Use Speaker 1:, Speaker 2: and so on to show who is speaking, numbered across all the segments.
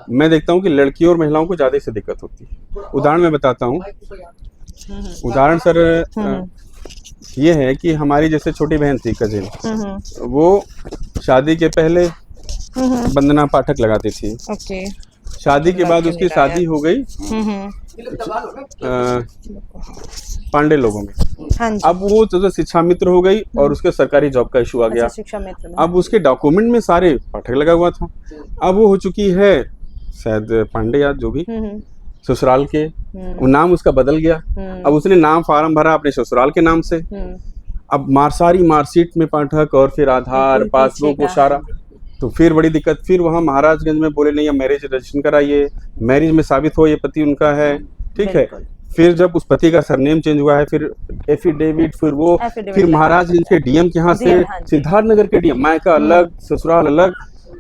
Speaker 1: मैं देखता हूँ कि लड़कियों और महिलाओं को ज़्यादा से दिक्कत होती है। उदाहरण मैं बताता हूँ। उदाहरण सर ये है कि हमारी जैसे छोटी बहन थी कजिन, वो शादी के पहले वंदना पाठक लगाती थी।
Speaker 2: ओके।
Speaker 1: शादी के बाद उसकी शादी हो गई पांडे लोगों में।
Speaker 2: हाँ जी।
Speaker 1: अब वो तो शिक्षा मित्र हो गई और उसके सरकारी जॉब का इशू आ गया।
Speaker 2: अच्छा, शिक्षा मित्र में।
Speaker 1: अब उसके डॉक्यूमेंट में सारे पाठक लगा हुआ था। अब वो हो चुकी है शायद पांडे या जो भी ससुराल के, वो नाम उसका बदल गया। अब उसने नाम फार्म भरा अपने ससुराल के नाम से। अब सारी मार्कशीट में पाठक और फिर आधार पासबुक वो सारा, तो फिर बड़ी दिक्कत। फिर वहाँ महाराजगंज में बोले नहीं, अब मैरिज रजिस्ट्रेशन कराइए, मैरिज में साबित हो ये पति उनका है, ठीक है। फिर जब उस पति का सरनेम चेंज हुआ है, फिर एफिडेविट, फिर वो, फिर महाराजगंज के डीएम के यहाँ से सिद्धार्थनगर के डीएम, मायका अलग ससुराल अलग,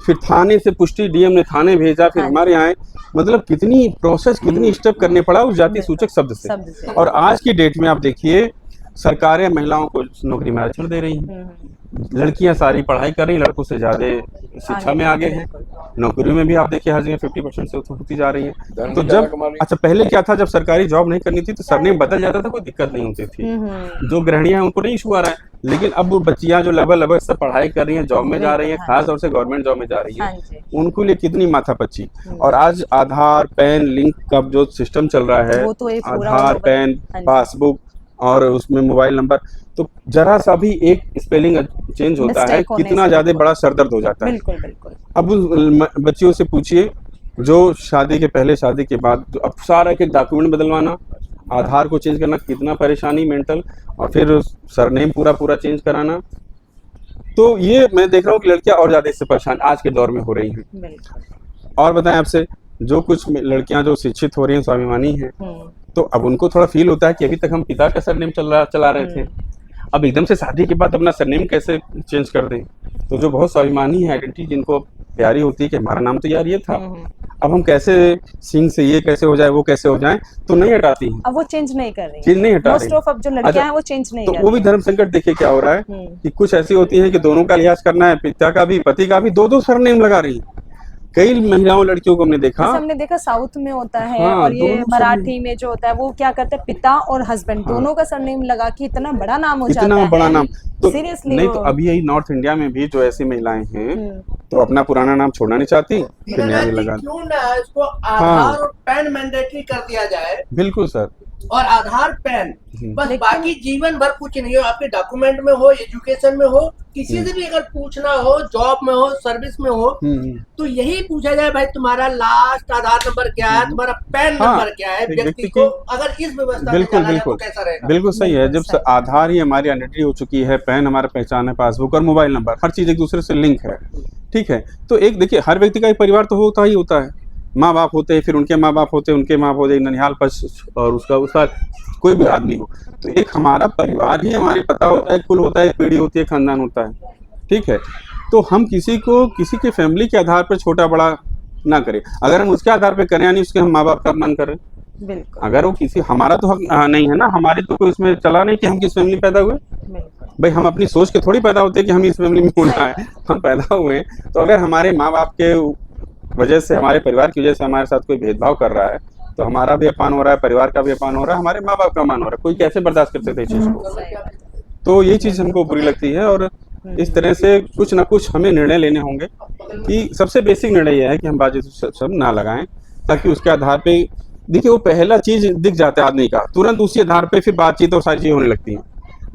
Speaker 1: फिर थाने से पुष्टि, डीएम ने थाने भेजा, फिर हमारे यहाँ। मतलब कितनी प्रोसेस, कितनी स्टेप करने पड़ा उस जाति सूचक शब्द से। और आज की डेट में आप देखिए सरकारें महिलाओं को नौकरी में आरक्षण दे रही हैं। लड़कियां सारी पढ़ाई कर रही, लड़कों से ज्यादा शिक्षा में आगे हैं। नौकरियों में भी आप देखिए हर जगह 50% से होती जा रही है। तो जब अच्छा पहले क्या था, जब सरकारी जॉब नहीं करनी थी तो सरनेम बदल जाता था, कोई दिक्कत नहीं होती थी। जो गृहिणियां हैं उनको नहीं इशू आ रहा है। लेकिन अब वो बच्चियां जो लगभग सब पढ़ाई कर रही हैं, जॉब में जा रही हैं, खास तौर से गवर्नमेंट जॉब में जा रही है, उनको लिए कितनी माथापच्ची। और आज आधार पैन लिंक का जो सिस्टम चल रहा है, आधार पैन पासबुक और उसमें मोबाइल नंबर, तो जरा सा भी एक स्पेलिंग चेंज होता है, कितना ज्यादा बड़ा सरदर्द हो जाता है।
Speaker 2: बिल्कुल बिल्कुल।
Speaker 1: अब उस बच्चियों से पूछिए जो शादी के पहले शादी के बाद, अब सारा एक डॉक्यूमेंट बदलवाना, आधार को चेंज करना, कितना परेशानी मेंटल, और फिर सरनेम पूरा चेंज कराना। तो ये मैं देख रहा हूँ कि लड़कियां और ज्यादा इससे परेशान आज के दौर में हो रही हैं। और बताएं आपसे, जो कुछ लड़कियां जो शिक्षित हो रही हैं, स्वाभिमानी हैं, तो अब उनको थोड़ा फील होता है कि अभी तक हम पिता का सरनेम चला रहे थे, अब एकदम से शादी के बाद अपना सरनेम कैसे चेंज कर दें। तो जो बहुत स्वाभिमानी है, आइडेंटिटी जिनको प्यारी होती है कि हमारा नाम तो यार ये था, अब हम कैसे सिंह से ये कैसे हो जाए, वो कैसे हो जाए, तो नहीं हटाती हैं।
Speaker 2: अब वो चेंज नहीं कर रही,
Speaker 1: चेंज नहीं हटा रही।
Speaker 2: मोस्ट ऑफ अब जो लड़कियां हैं वो चेंज नहीं कर रही।
Speaker 1: तो वो भी धर्म संकट देखिए क्या हो रहा है कि कुछ ऐसी होती है कि दोनों का लिहाज करना है, पिता का भी पति का भी, दो सरनेम लगा रही है। कई महिलाओं लड़कियों को हमने देखा
Speaker 2: साउथ में होता है। हाँ, और ये मराठी में जो होता है वो क्या करते हैं, पिता और हस्बैंड दोनों का सरनेम लगा के इतना बड़ा नाम हो जाता है,
Speaker 1: इतना बड़ा नाम। तो
Speaker 2: सीरियसली
Speaker 1: नहीं, तो अभी यही नॉर्थ इंडिया में भी जो ऐसी महिलाएं हैं तो अपना पुराना नाम छोड़ना नहीं चाहती, फिर नया लगा।
Speaker 3: क्यों ना इसको आधार और पैन मैंडेटरी कर दिया जाए।
Speaker 1: बिल्कुल सर।
Speaker 3: और आधार पैन बस, बाकी जीवन भर कुछ नहीं हो, आपके डॉक्यूमेंट में हो, एजुकेशन में हो, किसी से भी अगर पूछना हो, जॉब में हो, सर्विस में हो, तो यही पूछा जाए भाई तुम्हारा लास्ट आधार नंबर क्या है, तुम्हारा पैन नंबर क्या है। व्यक्ति को अगर इस व्यवस्था में चला जाए तो कैसा रहेगा।
Speaker 1: बिल्कुल सही है। जब आधार ही हमारी आइडेंटिटी हो चुकी है, पैन हमारा पहचान है, पासबुक और मोबाइल नंबर, हर चीज एक दूसरे से लिंक है, ठीक है। तो एक देखिए हर व्यक्ति का एक परिवार तो होता ही होता है, माँ बाप होते हैं, फिर उनके माँ बाप होते हैं, उनके माँ बाप होते, ननिहाल पक्ष और उसका कोई भी आदमी हो, तो एक हमारा परिवार ही हमारे पता होता है, कुल होता है, पीढ़ी होती है, खानदान होता है, ठीक है। तो हम किसी को किसी के फैमिली के आधार पर छोटा बड़ा ना करें। अगर हम उसके आधार पर करें यानी उसके हम माँ बाप का अपमान करें, अगर वो किसी, हमारा तो हक नहीं है ना, हमारे तो कोई उसमें चला नहीं कि हम किस फैमिली पैदा हुए। भाई हम अपनी सोच के थोड़ी पैदा होते हैं कि हम इस फैमिली में होना है, हम पैदा हुए। तो अगर हमारे माँ बाप के वजह से, हमारे परिवार की वजह से हमारे साथ कोई भेदभाव कर रहा है, तो हमारा भी अपमान हो रहा है, परिवार का भी अपमान हो रहा है, हमारे माँ बाप का अपमान हो रहा है। कोई कैसे बर्दाश्त कर सकते हैं इस चीज को। तो ये चीज हमको बुरी लगती है। और इस तरह से कुछ ना कुछ हमें निर्णय लेने होंगे कि सबसे बेसिक निर्णय यह है कि हम बाजी सब ना लगाएं, ताकि उसके आधार पे देखिए वो पहला चीज दिख जाता है आदमी का, तुरंत उसी आधार पे फिर बातचीत और सारी चीजें होने लगती हैं।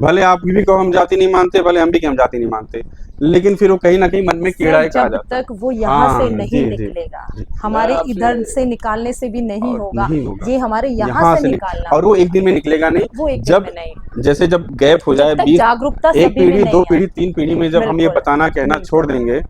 Speaker 1: भले आप भी कहो हम जाति नहीं मानते, भले हम भी हम जाति नहीं मानते, लेकिन फिर वो कहीं ना कहीं मन में कीड़ा एक आ जाता है।
Speaker 2: जब तक वो यहाँ से नहीं निकलेगा, हमारे इधर से निकालने से भी नहीं होगा, ये हमारे यहाँ से निकालना।
Speaker 1: और वो एक दिन में निकालेगा नहीं,
Speaker 2: वो एक
Speaker 1: जब
Speaker 2: दिन में नहीं।
Speaker 1: जैसे जब गैप हो जाए,
Speaker 2: जागरूकता
Speaker 1: एक पीढ़ी, दो पीढ़ी, तीन पीढ़ी में जब हम ये बताना कहना छोड़ देंगे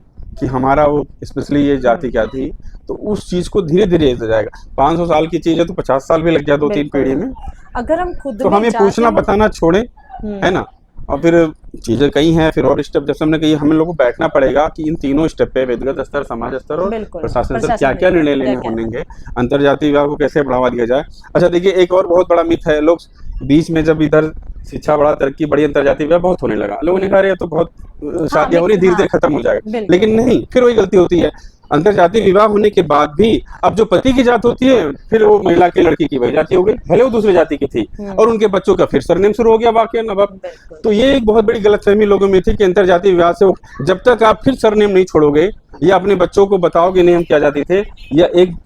Speaker 1: कि हमारा वो स्पेशली ये जाति क्या थी, तो उस चीज को धीरे धीरे हो जाएगा। 500 साल की चीज है तो 50 साल भी लग जाए, 2-3 पीढ़ी में।
Speaker 2: अगर हम खुद
Speaker 1: तो हमें पूछना बताना छोड़े, है ना। और फिर चीजें कई हैं, फिर और स्टेप जैसे हमने कही, हमें लोगों को बैठना पड़ेगा कि इन तीनों स्टेप पे व्यक्तिगत स्तर, समाज स्तर और प्रशासन स्तर क्या क्या निर्णय लेने होंगे, अंतरजातीय विवाह को कैसे बढ़ावा दिया जाए। अच्छा देखिए एक और बहुत बड़ा मिथ है, लोग बीच में जब इधर शिक्षा बढ़ा, तरक्की बढ़ी, अंतरजातीय विवाह बहुत होने लगा, लोगों ने कहा ये तो बहुत शादियां हो रही, धीरे धीरे खत्म हो जाएगा, लेकिन नहीं, फिर वही गलती होती है। अंतरजातीय विवाह होने के बाद भी अब जो पति की जात होती है, फिर वो महिला की, लड़की की वही जाति हो गई, भले वो दूसरी जाति की थी, और उनके बच्चों का फिर सरनेम शुरू हो गया वाकई अब। तो ये एक बहुत बड़ी गलतफहमी लोगों में थी कि अंतरजातीय विवाह से जब तक आप फिर सरनेम नहीं छोड़ोगे या अपने बच्चों को बताओगे नहीं हम क्या जाति थे, या एक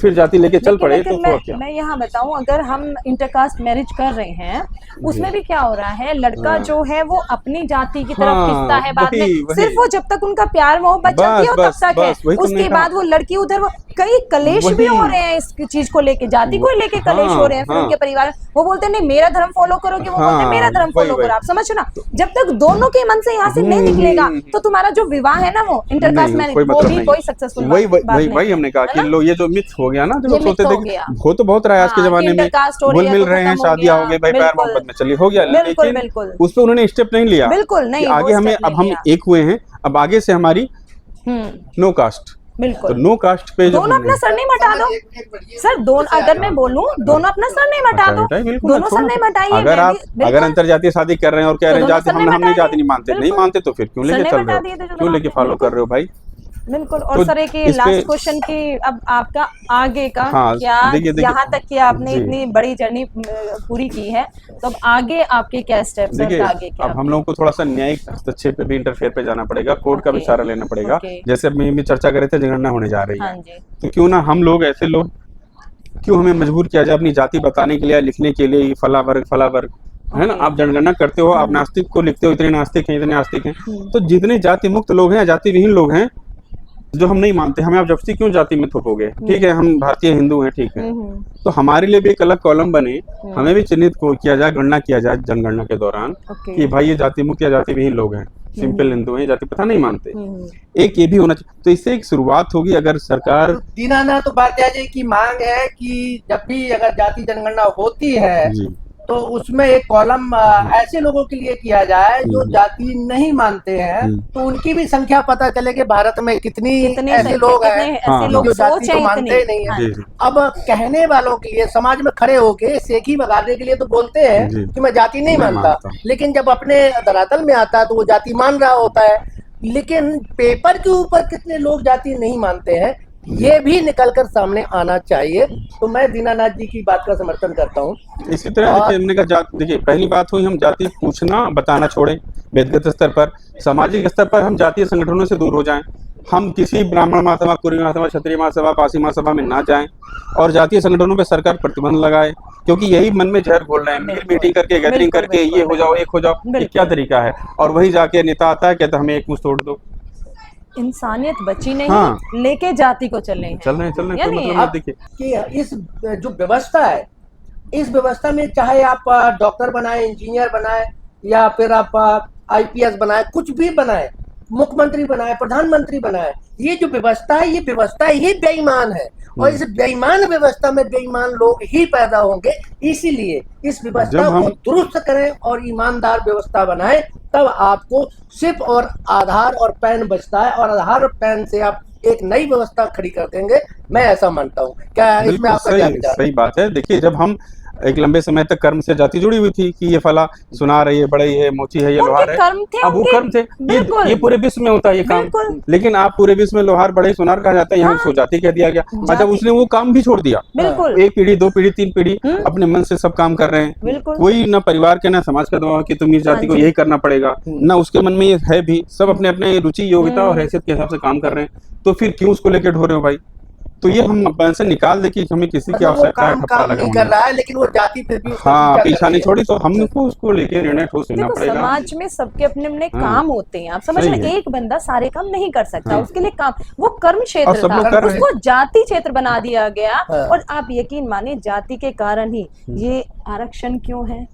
Speaker 1: फिर जाति लेके चल पड़े, तो क्या?
Speaker 2: मैं यहाँ बताऊं, अगर हम इंटरकास्ट मैरिज कर रहे हैं उसमें भी क्या हो रहा है, लड़का जो है वो अपनी जाति की तरफ खिंचता है बाद में, सिर्फ वो जब तक उनका प्यार मोहब्बत चलती है तब तक है, उसके बाद वो लड़की उधर, कई कलेश भी हो रहे हैं इस चीज को लेके, जाति को लेके कलेश हो रहे हैं। फिर उनके परिवार वो बोलते हैं नहीं मेरा धर्म फॉलो करोगे, वो बोलते हैं मेरा धर्म फॉलो करो। आप समझो ना, जब तक दोनों के मन से यहाँ से नहीं निकलेगा तो तुम्हारा जो विवाह है ना, वो इंटरकास्ट मैरिज, वो भी कोई सक्सेसफुल बात नहीं।
Speaker 1: वही हमने कहा कि लो, ये जो मिथ हो गया ना, जो लोग सोचते थे, हो तो बहुत रहा है आज के जमाने में, घुल मिल रहे हैं, शादियां हो गई, भाई प्यार मोहब्बत में चली, हो गया, लेकिन उस पर उन्होंने स्टेप नहीं लिया।
Speaker 2: बिल्कुल नहीं,
Speaker 1: आगे हमें, अब हम एक हुए हैं, अब आगे से हमारी नो कास्ट,
Speaker 2: बिल्कुल
Speaker 1: तो नो कास्ट पे
Speaker 2: दोनों अपना सरनेम हटा दो सर, दोनों, अगर मैं बोलूं दोनों अपना सरनेम हटा दो, दोनों सरनेम हटाइए।
Speaker 1: अगर अंतरजातीय शादी कर रहे हैं और कह रहे हैं जाति हम नहीं, जाति नहीं मानते, नहीं मानते तो फिर क्यों लेके चल रहे हो, क्यों लेके फॉलो कर रहे हो भाई?
Speaker 2: बिल्कुल। और सर एक लास्ट क्वेश्चन की, अब आपका आगे का क्या, यहाँ तक कि आपने इतनी बड़ी जर्नी पूरी की है, तो अब आगे आपके क्या स्टेप्स हैं? आगे क्या?
Speaker 1: अब हम लोगों को थोड़ा सा न्यायिक हस्तक्षेप पे भी इंटरफेयर पे जाना पड़ेगा, कोर्ट का भी सहारा लेना पड़ेगा। जैसे अब मैं भी चर्चा कर रहे थे, जनगणना होने जा रही है, तो क्यों ना हम लोग, ऐसे लोग, क्यों हमें मजबूर किया जाए अपनी जाति बताने के लिए, लिखने के लिए, फला वर्ग है ना? आप जनगणना करते हो, आप नास्तिक को लिखते हो, इतने नास्तिक हैं, इतने आस्तिक हैं, तो जितने जाति मुक्त लोग हैं, जाति विहीन लोग हैं जो हम नहीं मानते, हमें आप जबरदस्ती क्यों जाति में थोपोगे? ठीक है, हम भारतीय हिंदू हैं, ठीक है, तो हमारे लिए भी एक अलग कॉलम बने, हमें भी चिन्हित किया जाए, गणना किया जाए जनगणना के दौरान कि भाई ये जाति मुक्त या जाति विहीन लोग हैं, सिंपल हिंदू हैं, जाति पता नहीं मानते, एक ये भी होना चाहिए। तो इससे एक शुरुआत होगी। अगर सरकार,
Speaker 3: दीनानाथ उपाध्याय जी की मांग है कि जब भी अगर जाति जनगणना होती है तो उसमें एक कॉलम ऐसे लोगों के लिए किया जाए जो जाति नहीं मानते हैं, तो उनकी भी संख्या पता चले कि भारत में कितनी ऐसे लोग हैं जो जाति को मानते नहीं है। अब कहने वालों के लिए, समाज में खड़े होके सेखी बगाड़ने के लिए तो बोलते हैं कि मैं जाति नहीं मानता, लेकिन जब अपने धरातल में आता है तो वो जाति मान रहा होता है। लेकिन पेपर के ऊपर कितने लोग जाति नहीं मानते हैं, ये भी निकलकर सामने आना चाहिए। तो मैं दीनानाथ जी की बात का समर्थन करता हूँ।
Speaker 1: इसी तरह हमने कहा, देखिए पहली बात हुई, हम जाति पूछना बताना छोड़ें, व्यक्तिगत स्तर पर, सामाजिक स्तर पर हम जातीय संगठनों से दूर हो जाएं, हम किसी ब्राह्मण महासभा, कुर्मी महासभा, क्षत्रिय महासभा, पासी महासभा में ना जाएं, और जातीय संगठनों पर सरकार प्रतिबंध लगाए, क्योंकि यही मन में जहर घोल रहे हैं, मीटिंग करके, गैदरिंग करके, ये हो जाओ, एक हो जाओ, ये क्या तरीका है? और वही जाके नेता आता है, कहता हमें एक मुश्त तोड़ दो।
Speaker 2: इंसानियत बची नहीं, लेके जाति को चल रहे हैं।
Speaker 1: देखिए
Speaker 3: कि इस जो व्यवस्था है, इस व्यवस्था में चाहे आप डॉक्टर बनाए, इंजीनियर बनाए, या फिर आप IPS बनाए, कुछ भी बनाए, मुख्यमंत्री बनाए, प्रधानमंत्री बनाए, ये जो व्यवस्था है, ये व्यवस्था ही बेईमान है, और इस बेईमान व्यवस्था में बेईमान लोग ही पैदा होंगे। इसीलिए इस व्यवस्था को दुरुस्त करें और ईमानदार व्यवस्था बनाएं, तब आपको सिर्फ और आधार और पैन बचता है, और आधार और पैन से आप एक नई व्यवस्था खड़ी कर देंगे, मैं ऐसा मानता हूँ। क्या इसमें आपका क्या विचार?
Speaker 1: सही बात है। देखिए, जब हम एक लंबे समय तक कर्म से जाति जुड़ी हुई थी कि ये फला सुनार है, ये बड़ाई है, मोची है, ये लोहार है, अब वो कर्म थे, ये पूरे विश्व में होता है ये काम, लेकिन आप पूरे विश्व में लोहार, बड़ाई, सुनार कहा जाता है, यहाँ उसको जाति कह दिया गया। अच्छा, उसने वो काम भी छोड़ दिया, एक पीढ़ी, 2 पीढ़ी, 3 पीढ़ी अपने मन से सब काम कर रहे हैं, कोई ना परिवार के ना समाज का दबाव कि तुम इस जाति को यही करना पड़ेगा, ना उसके मन में ये है भी, सब अपने अपने रुचि, योग्यता और हैसियत के हिसाब से काम कर रहे हैं, तो फिर क्यों उसको लेके ढो रहे हो भाई? तो ये हम अपन से निकाल दे कि हमें किसी की आवश्यकता है,
Speaker 3: काम नहीं कर रहा है, लेकिन वो जाति फिर भी
Speaker 1: पीछा नहीं छोड़ी, तो हमको उसको लेके निर्णय ठोस लेना पड़ेगा।
Speaker 2: समाज में सबके अपने अपने काम होते हैं, आप समझ रहे, एक बंदा सारे काम नहीं कर सकता, उसके लिए काम, वो कर्म क्षेत्र था, उसको जाति क्षेत्र बना दिया गया। और आप यकीन माने, जाति के कारण ही ये आरक्षण क्यों है,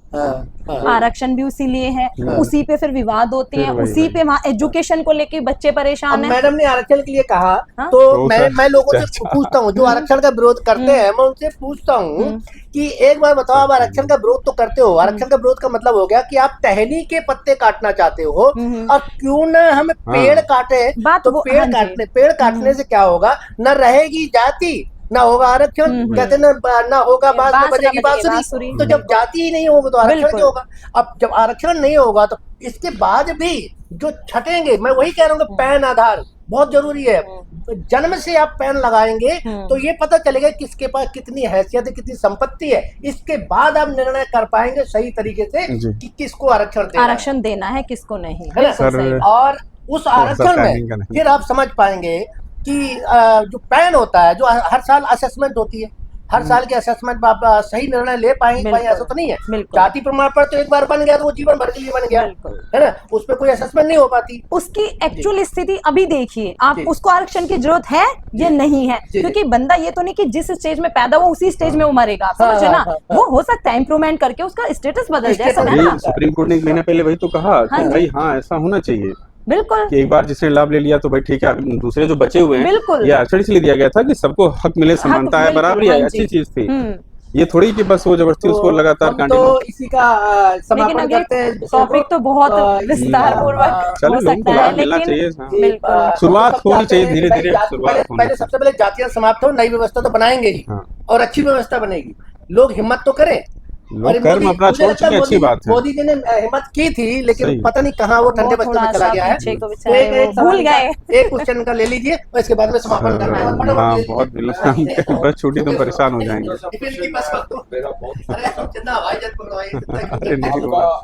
Speaker 2: आरक्षण भी उसी लिए है, उसी पे फिर विवाद होते हैं, उसी पे वहाँ एजुकेशन को लेके बच्चे परेशान हैं।
Speaker 3: मैडम ने आरक्षण के लिए कहा, तो मैं लोगों से पूछता हूँ जो आरक्षण का विरोध करते हैं, मैं उनसे पूछता हूँ कि एक बार बताओ, आप आरक्षण का विरोध तो करते हो, आरक्षण का विरोध का मतलब हो गया कि आप टहनी के पत्ते काटना चाहते हो, और क्यों न हम पेड़ काटे, तो पेड़ काटने से क्या होगा, न रहेगी जाति, ना होगा आरक्षण, कहते ना होगा बात, ना बजेगी बांसुरी। तो जब जाति ही नहीं होगा तो आरक्षण क्या होगा? अब जब आरक्षण नहीं होगा तो इसके बाद भी जो छटेंगे, मैं वही कह रहा हूँ, पैन आधार बहुत जरूरी है। जन्म से आप पैन लगाएंगे तो ये पता चलेगा किसके पास कितनी हैसियत है, कितनी संपत्ति है। इसके बाद आप निर्णय कर पाएंगे सही तरीके से कि किसको आरक्षण देना
Speaker 2: है किसको नहीं,
Speaker 3: है ना। और उस आरक्षण में फिर आप समझ पाएंगे कि जो पैन होता है, जो हर साल असेसमेंट होती है, हर साल के असेसमेंट में आप सही निर्णय ले पाएंगे। भाई ऐसा तो नहीं है जाति प्रमाण पत्र तो एक बार बन गया तो वो जीवन भर के लिए बन गया, है ना, उसमें कोई असेसमेंट नहीं हो पाती।
Speaker 2: उसकी एक्चुअल स्थिति अभी देखिए आप, उसको आरक्षण की जरूरत है या नहीं है, क्योंकि बंदा ये तो नहीं कि जिस स्टेज में पैदा हुआ उसी स्टेज में वो मरेगा, समझे ना। वो हो सकता है इम्प्रूवमेंट करके उसका स्टेटस बदल जाए।
Speaker 1: सुप्रीम कोर्ट ने एक महीना पहले वही तो कहा कि भाई हाँ ऐसा होना चाहिए,
Speaker 2: बिल्कुल
Speaker 1: कि एक बार जिसने लाभ ले लिया तो भाई ठीक है, दूसरे जो बचे हुए हैं ये आरक्षण इसलिए दिया गया था कि सबको हक मिले, समानता है, बराबरी है, अच्छी चीज थी। ये थोड़ी कि बस वो जबरदस्ती उसको लगातार
Speaker 3: तो इसी का समापन करते हैं।
Speaker 2: टॉपिक तो बहुत विस्तार पूर्वक हो सकता है, लेकिन
Speaker 1: शुरुआत होनी चाहिए धीरे धीरे।
Speaker 3: पहले सबसे पहले जातियां समाप्त हो, नई व्यवस्था तो बनाएंगे ही और अच्छी व्यवस्था बनेगी। लोग हिम्मत तो करें,
Speaker 1: कर्म अपना छोड़ चुके, अच्छी बात है।
Speaker 3: मोदी जी ने हिम्मत की थी लेकिन पता नहीं कहाँ वो ठंडे बस्ते में चला गया है,
Speaker 2: भूल गए।
Speaker 3: एक क्वेश्चन का ले लीजिए और इसके बाद में समापन करना है।
Speaker 1: हाँ बहुत बस छूटी तुम परेशान हो जाएंगे।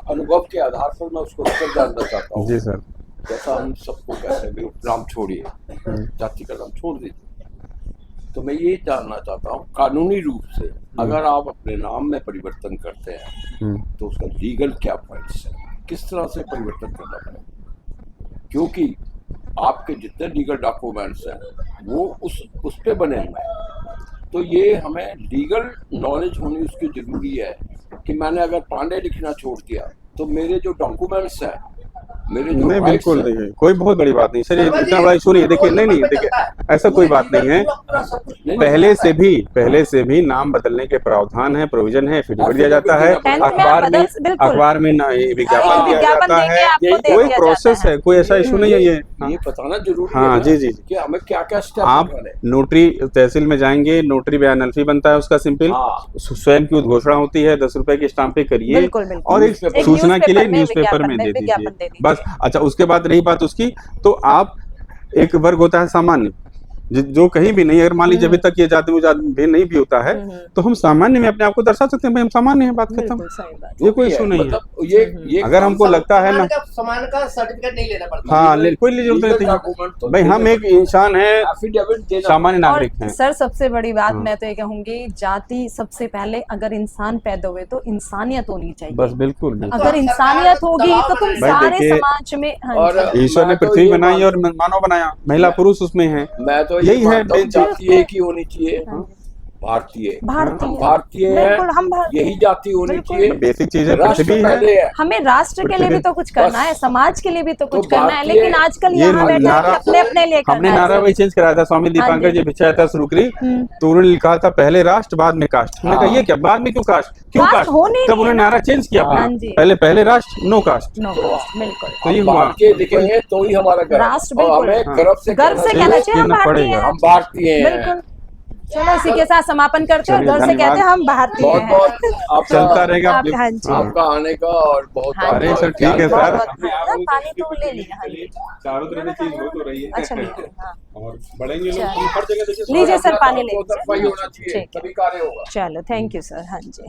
Speaker 4: अनुभव के आधार पर मैं उसको उत्तर जानना चाहता हूँ।
Speaker 1: जी सर।
Speaker 4: जैसा हम सबको कहते हैं नाम छोड़िए, जाति का नाम छोड़ दीजिए, तो मैं ये जानना चाहता हूँ कानूनी रूप से अगर आप अपने नाम में परिवर्तन करते हैं तो उसका लीगल क्या पॉइंट्स है, किस तरह से परिवर्तन करना पड़ेगा, क्योंकि आपके जितने लीगल डॉक्यूमेंट्स हैं वो उस पे बने हुए हैं। तो ये हमें लीगल नॉलेज होनी उसकी जरूरी है कि मैंने अगर पांडे लिखना छोड़ दिया तो मेरे जो डॉक्यूमेंट्स हैं, मेरे जो
Speaker 1: नहीं बिल्कुल देखिए कोई बहुत बड़ी बात नहीं सर, ये इतना बड़ा इशू नहीं है। देखिए नहीं देखिए ऐसा कोई बात नहीं है, पहले से भी नाम बदलने के प्रावधान है, प्रोविजन है, एफिडेविट दिया जाता है, अखबार में विज्ञापन दिया जाता है, कोई प्रोसेस है, कोई ऐसा इशू नहीं है।
Speaker 4: ये बताना जरूरी है।
Speaker 1: हाँ जी जी
Speaker 4: कि हमें क्या क्या स्टेप
Speaker 1: आप नोटरी तहसील में जाएंगे, नोटरी बयान अल्फी बनता है उसका सिंपल, स्वयं की उद्घोषणा होती है, 10 रुपए के स्टाम्प पे करिए और एक सूचना के लिए न्यूज़पेपर में दे दीजिए बस। अच्छा उसके बाद रही बात उसकी, तो आप एक वर्ग होता है सामान्य, जो कहीं भी नहीं, अगर मान लीजिए अभी तक ये जाति भी नहीं भी होता है तो हम सामान्य में अपने आप को दर्शा सकते हैं, भाई हम सामान्य हैं, बात खत्म। ये कोई इशू नहीं है।
Speaker 4: ये
Speaker 1: अगर हमको लगता है ना
Speaker 3: समान का सर्टिफिकेट नहीं लेना पड़ता,
Speaker 1: हाँ कोई जरूरत नहीं है भाई, हम एक इंसान है, सामान्य नागरिक हैं।
Speaker 2: सर सबसे बड़ी बात मैं तो ये कहूंगी, जाति सबसे पहले अगर इंसान पैदा हुए तो इंसानियत होनी चाहिए,
Speaker 1: बस बिल्कुल।
Speaker 2: अगर इंसानियत होगी तो तुम सारे समाज में।
Speaker 1: ईश्वर ने पृथ्वी बनाई और मानव बनाया, महिला पुरुष उसमें है,
Speaker 4: मैं तो
Speaker 1: यही है
Speaker 4: जाति एक ही होनी चाहिए, भारतीय यही जाति होनी चाहिए,
Speaker 1: बेसिक चीजें पृथ्वी है।
Speaker 2: हमें राष्ट्र के लिए भी तो कुछ करना है, समाज के लिए भी तो कुछ करना है, लेकिन आजकल यहाँ बैठे अपने अपने लिए
Speaker 1: हमने नारा वही चेंज कराया था, स्वामी दीपांकर जी भिक्षायता शुरू करी तो उन्होंने लिखा था पहले राष्ट्र बाद में कास्ट। हमने कहा ये क्या बाद में क्यों कास्ट, क्यों कास्ट, तब उन्होंने नारा चेंज किया, पहले राष्ट्र नो कास्ट।
Speaker 2: बिल्कुल
Speaker 1: तो ये हुआ
Speaker 4: दिखेंगे तो ही हमारा
Speaker 2: राष्ट्र,
Speaker 4: हमें गर्व से
Speaker 2: कहना चाहिए
Speaker 4: हम भारतीय हैं।
Speaker 2: चलो इसी के साथ समापन करते हैं, गर्व से कहते हैं हम भारतीय हैं।
Speaker 4: बहुत
Speaker 1: चलता रहेगा
Speaker 4: आपका आने का और बहुत।
Speaker 1: अरे सर ठीक है सर,
Speaker 2: पानी तो ले लिया,
Speaker 1: चारों तरफ चीज हो तो रही है।
Speaker 2: अच्छा
Speaker 1: और बढ़ेंगे लोग हर जगह,
Speaker 2: लीजिए सर पानी ले
Speaker 4: होना चाहिए, तभी कार्य होगा।
Speaker 2: चलो थैंक यू सर। हाँ जी।